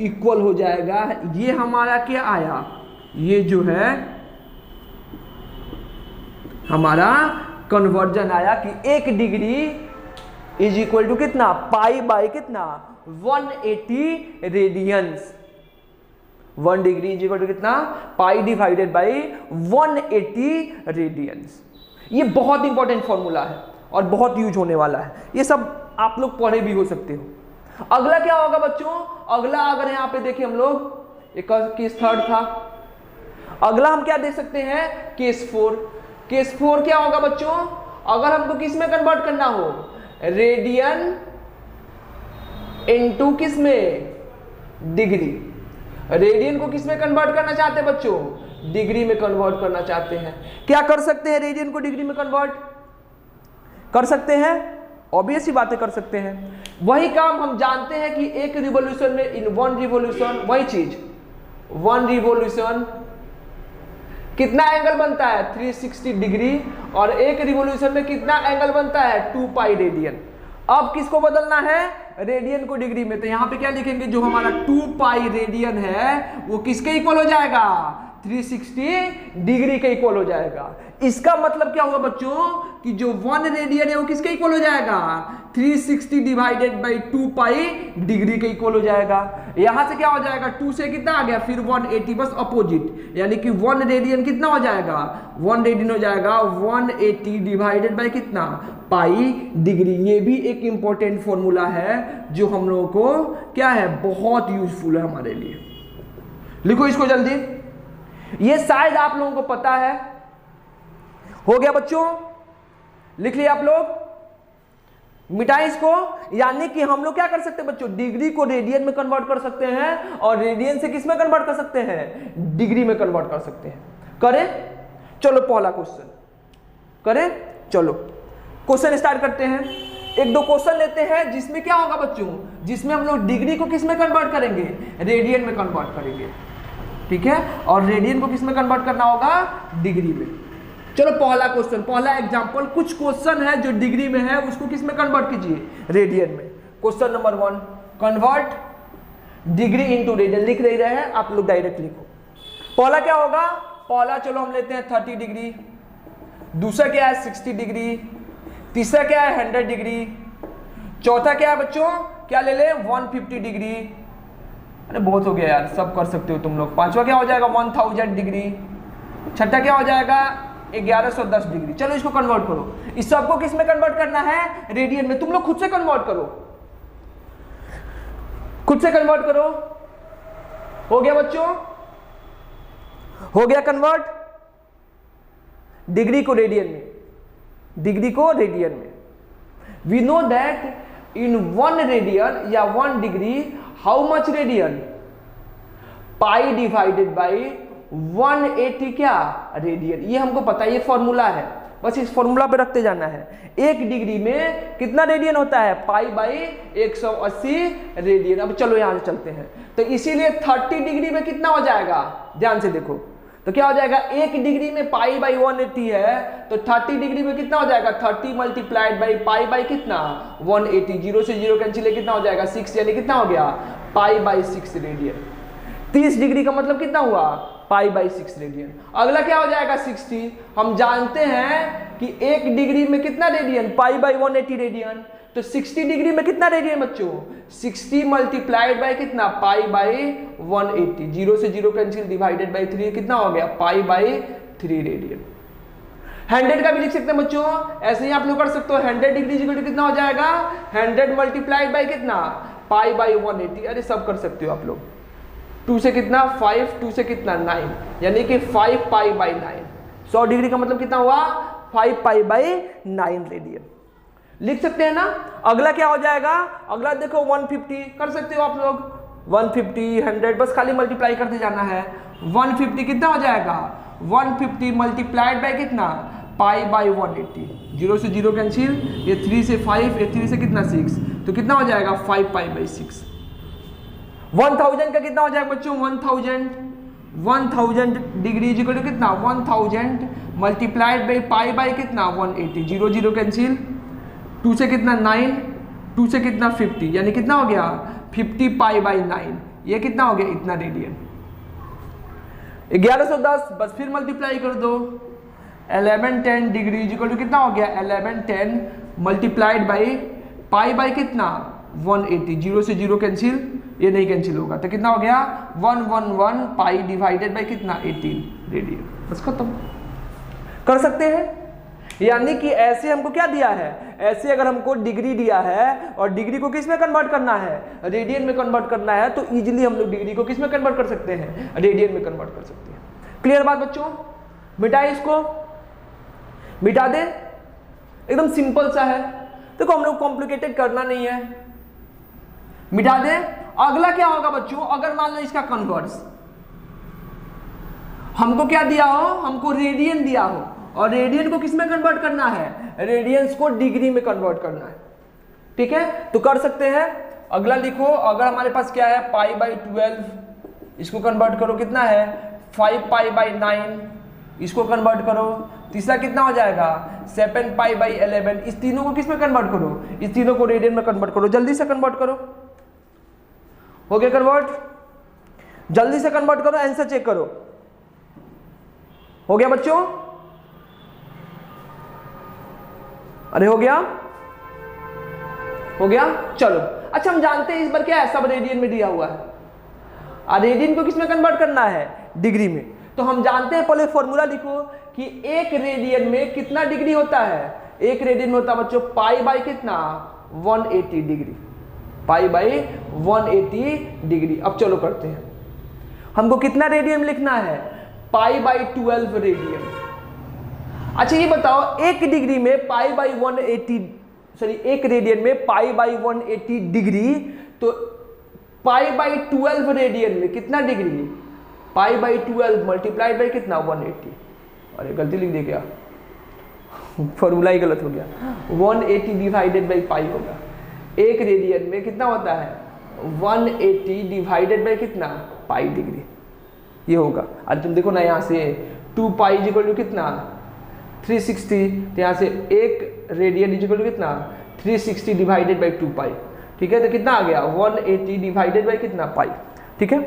इक्वल हो जाएगा। ये हमारा क्या आया? ये जो है हमारा कन्वर्जन आया कि 1 डिग्री इज इक्वल टू कितना? पाई बाई कितना? 180 radians. 1 degree is equal to कितना? Pi divided by 180 radians. ये बहुत इंपॉर्टेंट फॉर्मूला है और बहुत यूज होने वाला है। ये सब आप लोग पढ़े भी हो सकते हो। अगला क्या होगा बच्चों? अगला अगर यहां पे देखें हम लोग, एक केस 3 था। अगला हम क्या देख सकते हैं? केस 4। केस 4 क्या होगा बच्चों? अगर हमको किस में कन्वर्ट करना हो? रेडियन इनटू किस में? डिग्री। रेडियन को किस में कन्वर्ट करना चाहते हैं बच्चों? डिग्री में कन्वर्ट करना चाहते हैं। क्या कर सकते हैं? रेडियन को डिग्री में कन्वर्ट कर सकते हैं, ऑब्वियस ही बातें कर सकते हैं। वही काम हम जानते हैं कि एक रिवॉल्यूशन में, इन 1 रिवॉल्यूशन, वही चीज 1 रिवॉल्यूशन कितना एंगल बनता है? 360 डिग्री। और एक रिवॉल्यूशन में कितना एंगल बनता है? 2 पाई रेडियन। अब किसको बदलना है? रेडियन को डिग्री में। तो यहां पे क्या लिखेंगे? जो हमारा 2 पाई रेडियन है वो किसके इक्वल हो जाएगा? 360 डिग्री के इक्वल हो जाएगा। इसका मतलब क्या होगा बच्चों कि जो 1 रेडियन है वो किसके इक्वल हो जाएगा? 360 डिवाइडेड बाई 2 पाई डिग्री के इक्वल हो जाएगा। यहां से क्या हो जाएगा? 2 से कितना आ गया? फिर 180, बस अपोजिट। यानी कि 1 रेडियन कितना हो जाएगा? 1 रेडियन हो जाएगा 180 डिवाइडेड बाई कितना? Pi degree. ये भी एक इंपॉर्टेंट फॉर्मूला है जो हम लोगों को क्या है? बहुत यूजफुल है हमारे लिए। लिखो इसको जल्दी। ये शायद आप लोगों को पता है। हो गया बच्चों? लिख लिया आप लोग? मिटाएं इसको। यानी कि हम लोग क्या कर सकते हैं बच्चों? डिग्री को रेडियन में कन्वर्ट कर सकते हैं और रेडियन से किस में कन्वर्ट कर सकते हैं? डिग्री में कन्वर्ट कर सकते हैं। करें? चलो पहला क्वेश्चन करें। चलो क्वेश्चन स्टार्ट करते हैं। 1-2 क्वेश्चन लेते हैं जिसमें क्या होगा बच्चों? जिसमें हम लोग डिग्री को किस में कन्वर्ट करेंगे? रेडियन में कन्वर्ट करेंगे। ठीक है, और रेडियन को किस में कन्वर्ट करना होगा? डिग्री में। चलो पहला क्वेश्चन, पहला एग्जांपल। कुछ क्वेश्चन है जो डिग्री में है उसको किस में कन्वर्ट कीजिए? रेडियन में। Question number 1, convert degree into radian. लिख नहीं रहे हैं आप लोग, डायरेक्ट लिखो। पहला क्या होगा? पहला चलो हम लेते हैं 30 डिग्री। दूसरा क्या है? 60 डिग्री। तीसरा क्या है? 100 डिग्री। चौथा क्या है बच्चों? क्या ले लें? 150 डिग्री। अरे बहुत हो गया यार, सब कर सकते हो तुम लोग। पांचवा क्या हो जाएगा? 1000 डिग्री। छठा क्या हो जाएगा? 1110 डिग्री। चलो इसको कन्वर्ट करो। इस सबको किस में कन्वर्ट करना है? रेडियन में। तुम लोग खुद से कन्वर्ट करो, खुद से कन्वर्ट करो। हो गया बच्चों, हो गया कन्वर्ट डिग्री को रेडियन में, डिग्री को रेडियन में। We know that in 1 radian या 1 degree how much radian, pi divided by 180 क्या रेडियन, ये हमको पता है, ये फॉर्मूला है, बस इस फॉर्मूला पे रखते जाना है। 1 डिग्री में कितना रेडियन होता है, पाई बाई 180 रेडियन। अब चलो यहां से चलते हैं, तो इसीलिए 30 डिग्री में कितना हो जाएगा, ध्यान से देखो, तो क्या हो जाएगा, 1 डिग्री में पाई बाई 180 है, तो 30 डिग्री में कितना हो जाएगा, 30 मल्टीप्लाइड बाई पाई बाई कितना 180, 0 से 0 कैंसिल है, कितना हो जाएगा 6, यानी कितना हो गया पाई बाई 6 रेडियन। 30 डिग्री का मतलब कितना हुआ, पाई बाई 6 रेडियन। अगला क्या हो जाएगा 60। हम जानते हैं कि 1 डिग्री में कितना रेडियन, पाई बाई 180 रेडियन, तो 60 डिग्री में कितना रेडियन बच्चों, 60 मल्टीप्लाइड बाई कितना पाई बाई 180, 0 से 0 कैंसिल, डिवाइडेड बाई 3 कितना हो गया पाई बाई 3 रेडियन। 100 का भी लिख सकते हैं बच्चों, ऐसे ही आप लोग कर सकते हो, 100 डिग्री कितना हो जाएगा, 100 मल्टीप्लाइड बाई कितना पाई बाई 180, अरे सब कर सकते हो आप लोग। 2 से कितना 5, 2 से कितना 9, यानी कि 5 पाई बाई 9। 100 डिग्री का मतलब कितना हुआ 5 पाई बाई 9 रेडियन, लिख सकते हैं ना। अगला क्या हो जाएगा, अगला देखो 150 कर सकते हो आप लोग, 150 100 बस खाली मल्टीप्लाई करते जाना है। 150 कितना हो जाएगा, 150 मल्टीप्लाइड बाई कितना पाई बाई 180, 0 से 0 कैंसिल, ये 3 से 5, ये 3 से कितना 6, तो कितना हो जाएगा 5 पाई बाई 6। 1000 का कितना हो जाएगा बच्चों, 1000 डिग्री इक्वल टू कितना 1000 मल्टीप्लाइड बाई पाई बाई कितना 180, 0 0 कैंसिल, 2 से कितना 9, 2 से कितना 50, यानी कितना हो गया 50 पाई बाई 9, ये कितना हो गया इतना रेडियन। 1110 बस फिर मल्टीप्लाई कर दो, 1110 डिग्री इक्वल टू कितना हो गया 1110 मल्टीप्लाइड बाई पाई बाई कितना 180, 0 से 0 कैंसिल, ये नहीं कैंसिल होगा, तो कितना हो गया 111 पाई डिवाइडेड बाई कितना 18 रेडियन। बस खत्म, कर सकते हैं। यानी कि ऐसे हमको क्या दिया है, ऐसे अगर हमको डिग्री दिया है और डिग्री को किस में कन्वर्ट करना है, रेडियन में कन्वर्ट करना है, तो इजीली हम लोग डिग्री को किस में कन्वर्ट कर सकते हैं, रेडियन में कन्वर्ट कर सकते हैं। क्लियर बात बच्चों, मिटाए इसको, मिटा दे, एकदम सिंपल सा है, देखो हम लोग कॉम्प्लिकेटेड करना नहीं है, मिटा दे। अगला क्या होगा बच्चों, अगर मान लो इसका कन्वर्स, हमको क्या दिया हो, हमको रेडियन दिया हो, और रेडियन को किस में कन्वर्ट करना है, रेडियंस को डिग्री में कन्वर्ट करना है, ठीक है, तो कर सकते हैं। अगला लिखो, अगर हमारे पास क्या है पाई बाई 12, इसको कन्वर्ट करो कितना है 5 पाई बाई 9, इसको कन्वर्ट करो, तीसरा कितना हो जाएगा 7 पाई बाई 11, इस तीनों को किस में कन्वर्ट करो, इस तीनों को रेडियन में कन्वर्ट करो, जल्दी से कन्वर्ट करो, हो गया कन्वर्ट, जल्दी से कन्वर्ट करो, आंसर चेक करो, हो गया बच्चों, अरे हो गया, हो गया, चलो। अच्छा हम जानते हैं इस बार क्या है, सब रेडियन में दिया हुआ है, रेडियन को किस में कन्वर्ट करना है, डिग्री में, तो हम जानते हैं, पहले फॉर्मूला लिखो कि 1 रेडियन में कितना डिग्री होता है, 1 रेडियन में होता है बच्चों पाई बाई कितना 180 डिग्री, पाई बाई 180 डिग्री। अब चलो करते हैं, हमको कितना रेडियन लिखना है, पाई बाई 12 रेडियन। अच्छा ये बताओ 1 डिग्री में पाई बाई 180, सॉरी 1 रेडियन में पाई बाई 180 डिग्री, तो पाई बाई 12 रेडियन में कितना degree, pi by 12 multiplied by कितना 180, अरे गलती लिख दे क्या, फॉर्मूला ही गलत हो गया, 180 डिवाइडेड बाई पाई होगा, 1 रेडियन में कितना होता है 180 डिवाइडेड बाई कितना पाई डिग्री, ये होगा। अरे तुम देखो ना यहाँ से 2 पाई इक्वल टू कितना 360, तो यहाँ से 1 रेडियन इक्वल टू कितना 360 डिवाइडेड बाई 2 पाई, ठीक है, तो कितना आ गया 180 डिवाइडेड बाई कितना पाई, ठीक है,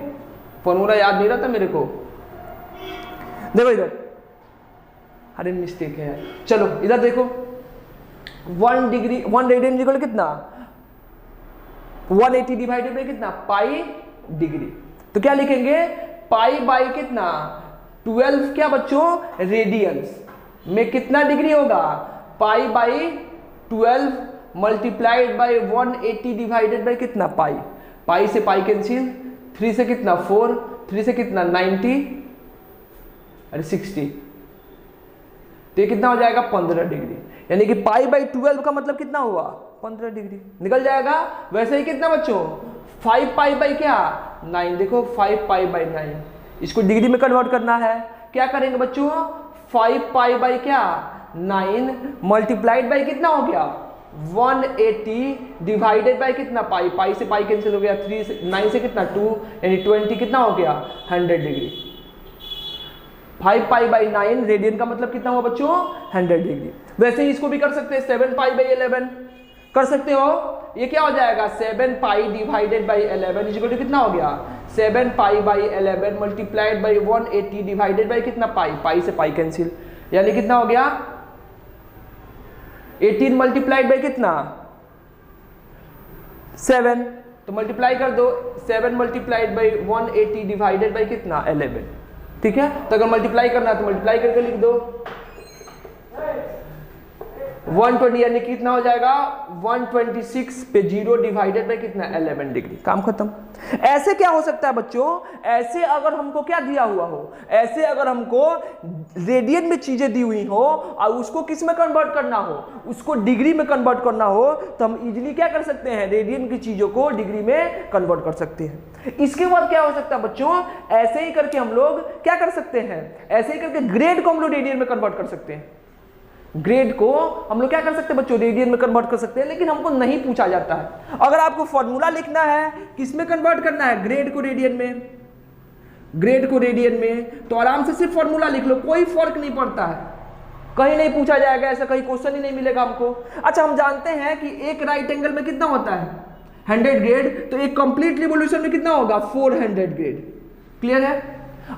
फॉर्मूला याद नहीं रहा था मेरे को, देखो इधर, अरे मिस्टेक है, चलो इधर देखो 1 रेडियन इक्वल कितना 180 डिवाइडेड बाई कितना पाई डिग्री, तो क्या लिखेंगे पाई बाई कितना 12 क्या बच्चों रेडियंस में कितना डिग्री होगा, pi by 12 multiplied by 180 divided by कितना पाई, पाई से पाई कैंसिल, 3 से कितना 4, 3 से कितना 90, अरे 60, तो ये कितना हो जाएगा 15 डिग्री, यानी कि π/12 का मतलब कितना हुआ 15 डिग्री निकल जाएगा। वैसे ही कितना बच्चों 5π क्या 9, देखो 5π/9, इसको डिग्री में कन्वर्ट करना है, क्या करेंगे बच्चों 5π क्या 9 मल्टीप्लाइड बाई कितना हो गया 180 डिवाइडेड बाई कितना पाई से पाई कैंसिल हो गया, 3 से 9 से कितना 2, यानी 20 कितना हो गया 100 डिग्री। 5π/9 रेडियन का मतलब कितना हुआ बच्चों 100 डिग्री। वैसे ही इसको भी कर सकते हैं 7π/11 कर सकते हो, ये क्या हो जाएगा 7π divided by 11 is equal to कितना हो गया 7π/11 मल्टीप्लाइड बाई 180 डिवाइडेड बाई कितना पाई से पाई कैंसिल, यानी कितना हो गया 18 मल्टीप्लाइड बाई कितना 7, तो मल्टीप्लाई कर दो 7 मल्टीप्लाइड बाई 180 डिवाइडेड बाई कितना 11, ठीक है। तो अगर मल्टीप्लाई करना है तो मल्टीप्लाई करके लिख दो 120, यानी कितना हो जाएगा 126 पे 0 डिवाइडेड बाई कितना 11 डिग्री, काम खत्म। ऐसे क्या हो सकता है बच्चों, ऐसे अगर हमको क्या दिया हुआ हो, ऐसे अगर हमको रेडियन में चीजें दी हुई हो और उसको किस में कन्वर्ट करना हो, उसको डिग्री में कन्वर्ट करना हो, तो हम इजीली क्या कर सकते हैं रेडियन की चीजों को डिग्री में कन्वर्ट कर सकते हैं। इसके बाद क्या हो सकता है बच्चों, ऐसे ही करके हम लोग क्या कर सकते हैं, ऐसे ही करके ग्रेड को हम लोग रेडियन में कन्वर्ट कर सकते हैं। ग्रेड को हम लोग क्या कर सकते हैं बच्चों रेडियन में कन्वर्ट कर सकते हैं, लेकिन हमको नहीं पूछा जाता है। अगर आपको फॉर्मूला लिखना है किस में कन्वर्ट करना है ग्रेड को रेडियन में, ग्रेड को रेडियन में, तो आराम से सिर्फ फॉर्मूला लिख लो, कोई फर्क नहीं पड़ता है, कहीं नहीं पूछा जाएगा, ऐसा कहीं क्वेश्चन ही नहीं मिलेगा हमको। अच्छा हम जानते हैं कि एक राइट एंगल में कितना होता है 100 ग्रेड, तो एक कंप्लीट रिवोल्यूशन में कितना होगा 400 ग्रेड, क्लियर है।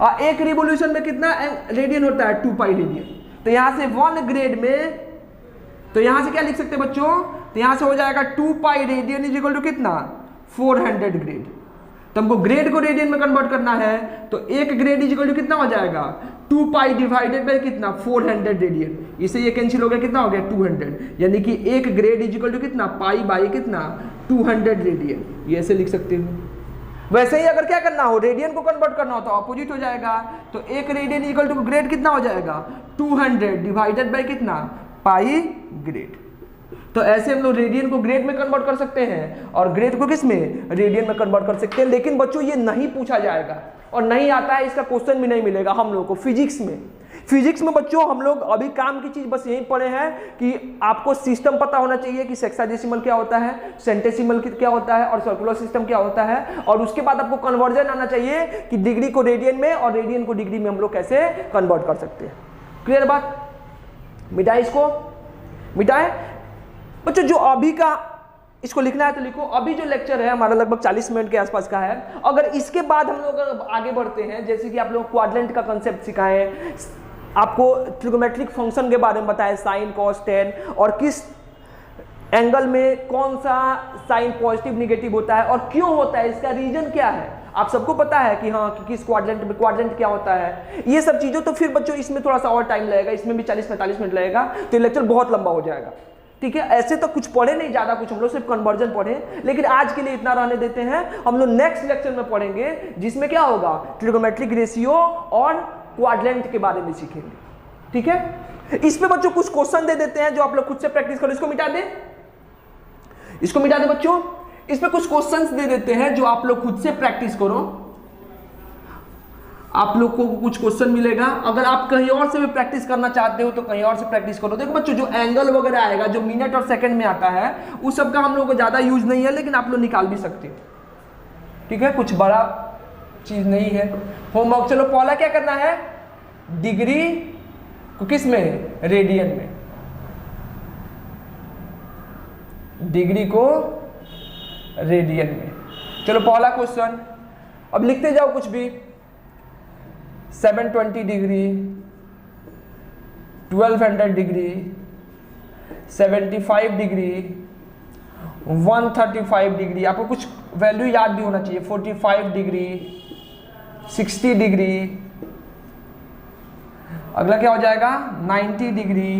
और एक रिवोल्यूशन में कितना रेडियन होता है 2π रेडियन, तो यहां से 1 ग्रेड में, तो यहां से क्या लिख सकते हैं बच्चों, तो यहां से हो जाएगा 2π रेडियन इज इक्वल टू कितना 400 ग्रेड। तो हमको ग्रेड को रेडियन में कन्वर्ट करना है, तो एक ग्रेड इज इक्वल टू कितना हो जाएगा 2π डिवाइडेड बाई कितना 400 रेडियन, इसे ये कैंसिल हो गया कितना हो गया 200, यानी कि एक ग्रेड इज इक्वल टू कितना पाई बाई कितना 200 रेडियन, ये ऐसे लिख सकते हो। वैसे ही अगर क्या करना हो रेडियन को कन्वर्ट करना हो तो ऑपोजिट हो जाएगा, तो एक रेडियन इक्वल टू ग्रेड कितना हो जाएगा 200 डिवाइडेड बाई कितना पाई ग्रेड। तो ऐसे हम लोग रेडियन को ग्रेड में कन्वर्ट कर सकते हैं और ग्रेड को किस में रेडियन में कन्वर्ट कर सकते हैं। लेकिन बच्चों ये नहीं पूछा जाएगा और नहीं आता है, इसका क्वेश्चन भी नहीं मिलेगा हम लोग को फिजिक्स में। फिजिक्स में बच्चों हम लोग अभी काम की चीज बस यही पढ़े हैं कि आपको सिस्टम पता होना चाहिए कि सेक्साडेसिमल क्या होता है, सेंटेसिमल क्या होता है और सर्कुलर सिस्टम क्या होता है, और उसके बाद आपको कन्वर्जन आना चाहिए कि डिग्री को रेडियन में और रेडियन को डिग्री में हम लोग कैसे कन्वर्ट कर सकते हैं। क्लियर बात, मिटाए इसको, मिटाए बच्चों। जो अभी का इसको लिखना है तो लिखो, अभी जो लेक्चर है हमारा लगभग 40 मिनट के आसपास का है। अगर इसके बाद हम लोग आगे बढ़ते हैं, जैसे कि आप लोग क्वाड्रेंट का कंसेप्ट सिखाएं, आपको ट्रिगोमेट्रिक फंक्शन के बारे में बताएं, साइन कॉस टेन, और किस एंगल में कौन सा साइन पॉजिटिव निगेटिव होता है और क्यों होता है, इसका रीजन क्या है, आप सबको पता है कि हाँ कि किस क्वाड्रेंट में क्वाड्रेंट क्या होता है, ये सब चीज़ों। तो फिर बच्चों इसमें थोड़ा सा और टाइम लगेगा, इसमें भी 40-45 मिनट लगेगा, तो ये लेक्चर बहुत लंबा हो जाएगा, ठीक है। ऐसे तो कुछ पढ़े नहीं ज़्यादा, कुछ हम लोग सिर्फ कन्वर्जन पढ़े, लेकिन आज के लिए इतना रहने देते हैं। हम लोग नेक्स्ट लेक्चर में पढ़ेंगे जिसमें क्या होगा ट्रिगोमेट्रिक रेशियो और क्वाड्रेंट के बारे में सीखेंगे, ठीक है। इस पे बच्चों कुछ क्वेश्चन दे देते हैं जो आप लोग खुद से प्रैक्टिस करो। इसको मिटा दे, इसको मिटा दे बच्चों। इस पे कुछ क्वेश्चंस दे देते हैं जो आप लोग खुद से प्रैक्टिस करो, आप लोग को कुछ क्वेश्चन मिलेगा। अगर आप कहीं और से भी प्रैक्टिस करना चाहते हो तो कहीं और से प्रैक्टिस करो। देखो बच्चों जो एंगल वगैरह आएगा, जो मिनट और सेकंड में आता है, उस सब का हम लोग को ज्यादा यूज नहीं है, लेकिन आप लोग निकाल भी सकते हो, ठीक है, कुछ बड़ा चीज नहीं है। होमवर्क चलो, पहला क्या करना है, डिग्री को किस में रेडियन में, डिग्री को रेडियन में। चलो पहला क्वेश्चन, अब लिखते जाओ कुछ भी। 720 डिग्री, 1200 डिग्री, 75 डिग्री, 135 डिग्री, आपको कुछ वैल्यू याद भी होना चाहिए, 45 डिग्री, 60 डिग्री, अगला क्या हो जाएगा 90 डिग्री,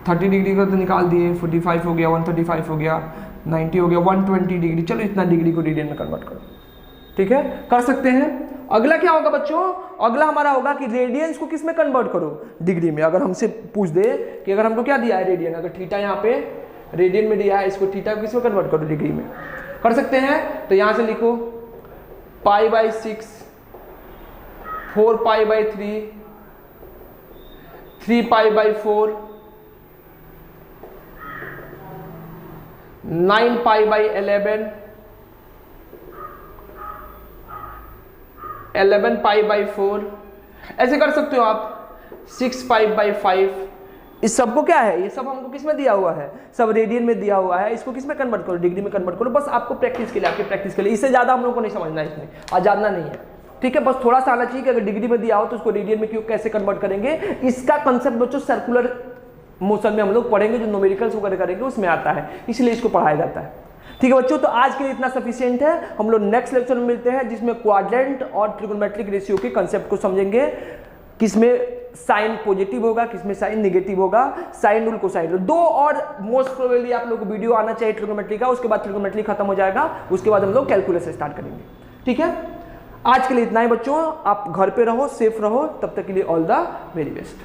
30 डिग्री को तो निकाल दिए, 45 हो गया, 135 हो गया, 90 हो गया, 120 डिग्री, चलो इतना डिग्री को रेडियन में कन्वर्ट करो, ठीक है, कर सकते हैं। अगला क्या होगा बच्चों, अगला हमारा होगा कि रेडियंस को किस में कन्वर्ट करो, डिग्री में। अगर हमसे पूछ दे कि अगर हमको क्या दिया है रेडियन, अगर थीटा यहाँ पे रेडियन में दिया है, इसको थीटा को किस में कन्वर्ट करो, डिग्री में, कर सकते हैं। तो यहाँ से लिखो π/6, 4π/3, 3π/4, 9π/11, 11π/4, ऐसे कर सकते हो आप, 6π/5। इस सब को क्या है, ये सब हमको किस में दिया हुआ है, सब रेडियन में दिया हुआ है, इसको किस में कन्वर्ट करो, डिग्री में कन्वर्ट करो। बस आपको प्रैक्टिस के लिए, आपकी प्रैक्टिस के लिए, इससे ज़्यादा हम लोग को नहीं समझना है, इसमें आज जानना नहीं है, ठीक है। बस थोड़ा सा आना चाहिए कि अगर डिग्री में दिया हो तो उसको रेडियन में क्यों कैसे कन्वर्ट करेंगे। इसका कंसेप्ट बच्चों सर्कुलर मोशन में हम लोग पढ़ेंगे, जो न्यूमेरिकल्स वगैरह करेंगे उसमें आता है, इसलिए इसको पढ़ाया जाता है, ठीक है बच्चों। तो आज के लिए इतना सफिशिएंट है, हम लोग नेक्स्ट लेक्चर में मिलते हैं जिसमें क्वाड्रेंट और ट्रिगोनोमेट्रिक रेशियो के कंसेप्ट को समझेंगे, किसमें साइन पॉजिटिव होगा, किसमें साइन नेगेटिव होगा, साइन रूल, कोसाइन रूल। 2 और मोस्ट प्रोबेबली आप लोगों को वीडियो आना चाहिए ट्रिगोनोमेट्री का, उसके बाद ट्रिगोनोमेट्री खत्म हो जाएगा, उसके बाद हम लोग कैलकुलस स्टार्ट करेंगे, ठीक है। आज के लिए इतना ही बच्चों, आप घर पे रहो, सेफ रहो, तब तक के लिए ऑल द वेरी बेस्ट।